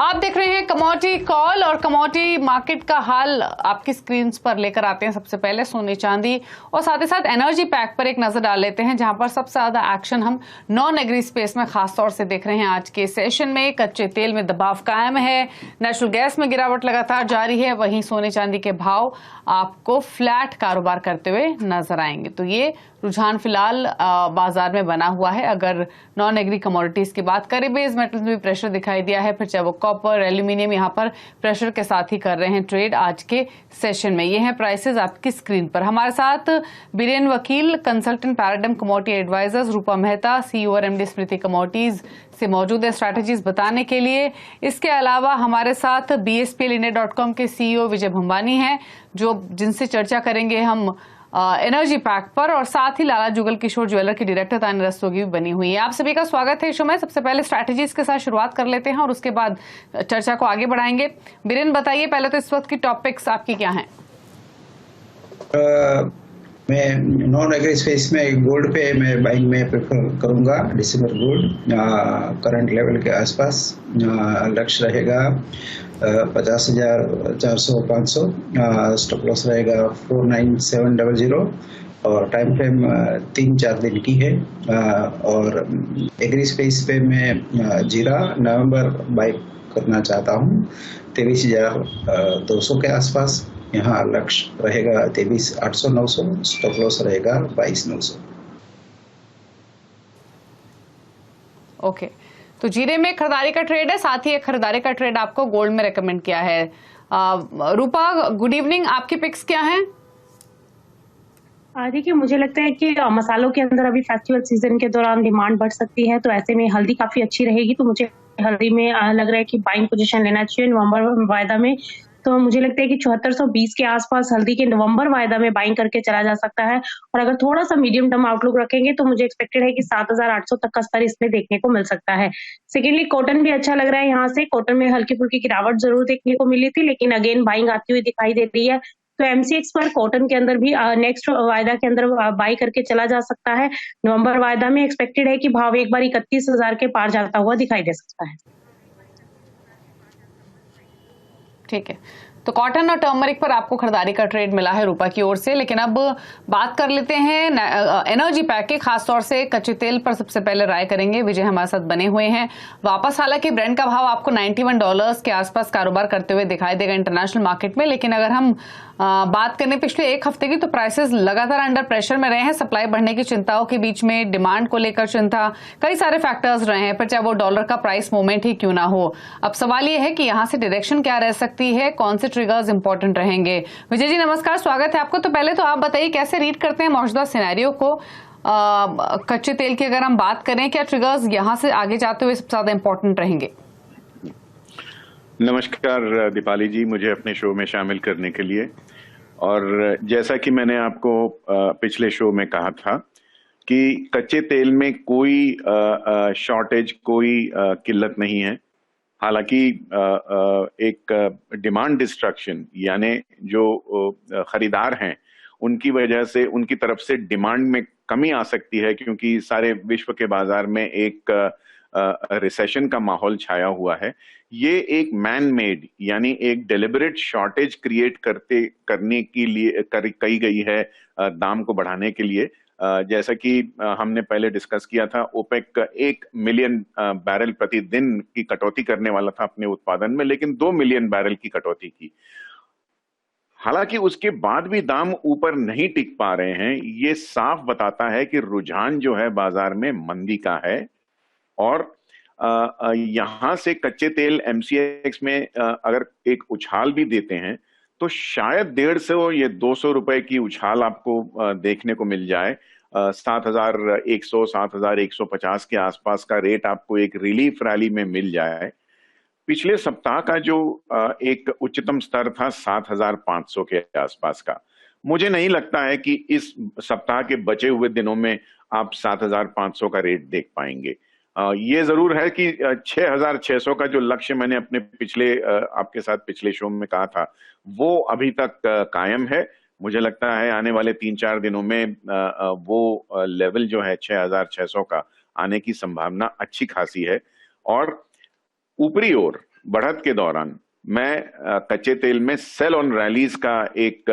आप देख रहे हैं कमोडिटी कॉल और कमोडिटी मार्केट का हाल आपकी स्क्रीन पर लेकर आते हैं। सबसे पहले सोने चांदी और साथ ही साथ एनर्जी पैक पर एक नजर डाल लेते हैं, जहां पर सबसे ज्यादा एक्शन हम नॉन एग्री स्पेस में खासतौर से देख रहे हैं। आज के सेशन में कच्चे तेल में दबाव कायम है, नेचुरल गैस में गिरावट लगातार जारी है, वहीं सोने चांदी के भाव आपको फ्लैट कारोबार करते हुए नजर आएंगे। तो ये रुझान फिलहाल बाजार में बना हुआ है। अगर नॉन एग्री कमोडिटीज की बात करें, बेस मेटल्स में भी प्रेशर दिखाई दिया है, फिर चाहे वो कॉपर, एल्यूमिनियम, यहाँ पर प्रेशर के साथ ही कर रहे हैं ट्रेड आज के सेशन में। ये हैं प्राइसेस आपकी स्क्रीन पर। हमारे साथ बीरेन वकील, कंसल्टेंट पैराडाइम कमोडिटी एडवाइजर्स, रूपा मेहता, सीईओ और एमडी स्मृति कमोडिटीज से मौजूद है स्ट्रैटेजीज बताने के लिए। इसके अलावा हमारे साथ bsplindia.com के सीईओ विजय भंबानी हैं, जिनसे चर्चा करेंगे हम एनर्जी पैक पर, और साथ ही लाला जुगल किशोर ज्वेलर की डायरेक्टर तान्या रस्तोगी भी बनी हुई है। आप सभी का स्वागत है इस शो में। सबसे पहले स्ट्रैटेजीज के साथ शुरुआत कर लेते हैं और उसके बाद चर्चा को आगे बढ़ाएंगे। बीरेन, बताइए पहले तो इस वक्त की टॉपिक्स आपकी क्या हैं? मैं नॉन एग्री स्पेस में गोल्ड पे मैं बाइंग में प्रेफर करूंगा। डिसेंबर गोल्ड करंट लेवल के आसपास लक्ष्य रहेगा 50,400-500, स्टॉप लॉस रहेगा 49700 और टाइम फ्रेम 3-4 दिन की है। और एग्री स्पेस पे मैं जीरा नवंबर बाई करना चाहता हूँ 23,200 के आसपास। यहाँ लक्ष्य रहेगा 23,800-900, स्टॉप लॉस रहेगा 22,900। ओके, तो जीरे में खरीदारी का ट्रेड है, साथ ही एक खरीदारी का ट्रेड आपको गोल्ड में रेकमेंड किया है। रूपा, गुड इवनिंग, आपकी पिक्स क्या हैं? देखिए, मुझे लगता है कि मसालों के अंदर अभी फेस्टिवल सीजन के दौरान डिमांड बढ़ सकती है, तो ऐसे में हल्दी काफी अच्छी रहेगी। तो मुझे हल्दी में लग रहा है कि बाइंग पोजीशन लेना चाहिए नवंबर वायदा में। तो मुझे लगता है कि 7420 के आसपास हल्दी के नवंबर वायदा में बाइंग करके चला जा सकता है। और अगर थोड़ा सा मीडियम टर्म आउटलुक रखेंगे तो मुझे एक्सपेक्टेड है कि 7800 तक का स्तर इसमें देखने को मिल सकता है। सेकेंडली, कॉटन भी अच्छा लग रहा है। यहाँ से कॉटन में हल्की फुल्की गिरावट जरूर देखने को मिली थी, लेकिन अगेन बाइंग आती हुई दिखाई दे रही है। तो एमसीएक्स पर कॉटन के अंदर भी नेक्स्ट वायदा के अंदर बाई करके चला जा सकता है। नवंबर वायदा में एक्सपेक्टेड है कि भाव एक बार 31,000 के पार जाता हुआ दिखाई दे सकता है। ठीक है, तो कॉटन और टर्मरिक पर आपको खरीदारी का ट्रेड मिला है रूपा की ओर से। लेकिन अब बात कर लेते हैं एनर्जी पैक के, खासतौर से कच्चे तेल पर सबसे पहले राय करेंगे। विजय हमारे साथ बने हुए हैं वापस। हालांकि ब्रेंट का भाव आपको $91 के आसपास कारोबार करते हुए दिखाई देगा इंटरनेशनल मार्केट में, लेकिन अगर हम बात करें पिछले एक हफ्ते की, तो प्राइसेस लगातार अंडर प्रेशर में रहे हैं। सप्लाई बढ़ने की चिंताओं के बीच में डिमांड को लेकर चिंता, कई सारे फैक्टर्स रहे हैं, पर चाहे वो डॉलर का प्राइस मूवमेंट ही क्यों ना हो। अब सवाल ये है कि यहाँ से डायरेक्शन क्या रह सकती है, कौन से ट्रिगर्स इंपॉर्टेंट रहेंगे। विजय जी नमस्कार, स्वागत है आपको। तो पहले तो आप बताइए कैसे रीड करते हैं मौजूदा सिनेरियो को। कच्चे तेल की अगर हम बात करें, क्या ट्रिगर्स यहाँ से आगे जाते हुए सबसे ज्यादा इंपॉर्टेंट रहेंगे? नमस्कार दीपाली जी, मुझे अपने शो में शामिल करने के लिए। और जैसा कि मैंने आपको पिछले शो में कहा था कि कच्चे तेल में कोई शॉर्टेज, कोई किल्लत नहीं है। हालांकि एक डिमांड डिस्ट्रक्शन, यानी जो खरीदार हैं उनकी वजह से, उनकी तरफ से डिमांड में कमी आ सकती है, क्योंकि सारे विश्व के बाजार में एक रिसेशन का माहौल छाया हुआ है। ये एक मैन मेड, यानी एक डेलिबरेट शॉर्टेज क्रिएट करने के लिए कही गई है दाम को बढ़ाने के लिए। जैसा कि हमने पहले डिस्कस किया था, ओपेक 1 मिलियन बैरल प्रतिदिन की कटौती करने वाला था अपने उत्पादन में, लेकिन 2 मिलियन बैरल की कटौती की। हालांकि उसके बाद भी दाम ऊपर नहीं टिक पा रहे हैं। ये साफ बताता है कि रुझान जो है बाजार में मंदी का है। और यहां से कच्चे तेल एमसीएक्स में अगर एक उछाल भी देते हैं तो शायद 150 या 200 रुपए की उछाल आपको देखने को मिल जाए। 7,100, 7,150 के आसपास का रेट आपको एक रिलीफ रैली में मिल जाए। पिछले सप्ताह का जो एक उच्चतम स्तर था 7,500 के आसपास का, मुझे नहीं लगता है कि इस सप्ताह के बचे हुए दिनों में आप 7,500 का रेट देख पाएंगे। ये जरूर है कि 6,600 का जो लक्ष्य मैंने अपने आपके साथ पिछले शो में कहा था, वो अभी तक कायम है। मुझे लगता है आने वाले 3-4 दिनों में वो लेवल जो है 6,600 का आने की संभावना अच्छी खासी है। और ऊपरी ओर बढ़त के दौरान मैं कच्चे तेल में सेल ऑन रैलीज का एक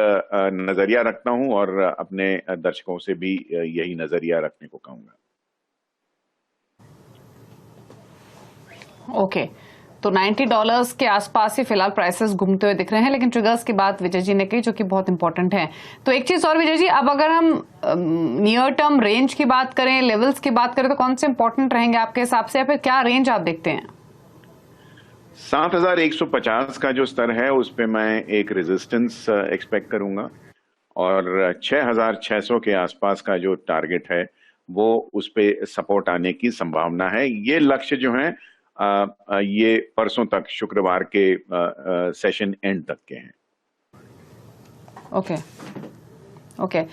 नजरिया रखता हूं और अपने दर्शकों से भी यही नजरिया रखने को कहूंगा। ओके, तो $90 के आसपास ही फिलहाल प्राइसेस घूमते हुए दिख रहे हैं, लेकिन ट्रिगर्स की बात विजय जी ने की जो कि बहुत इंपॉर्टेंट है। तो एक चीज और विजय जी, अब अगर हम नियर टर्म रेंज की बात करें, लेवल्स की बात करें, तो कौन से इंपॉर्टेंट रहेंगे आपके हिसाब से, या फिर क्या रेंज आप देखते हैं? 7150 का जो स्तर है उस पे मैं एक रेजिस्टेंस एक्सपेक्ट करूंगा और 6600 के आसपास का जो टारगेट है वो उस पे सपोर्ट आने की संभावना है। ये लक्ष्य जो है ये परसों तक, शुक्रवार के सेशन एंड तक के हैं। Okay okay.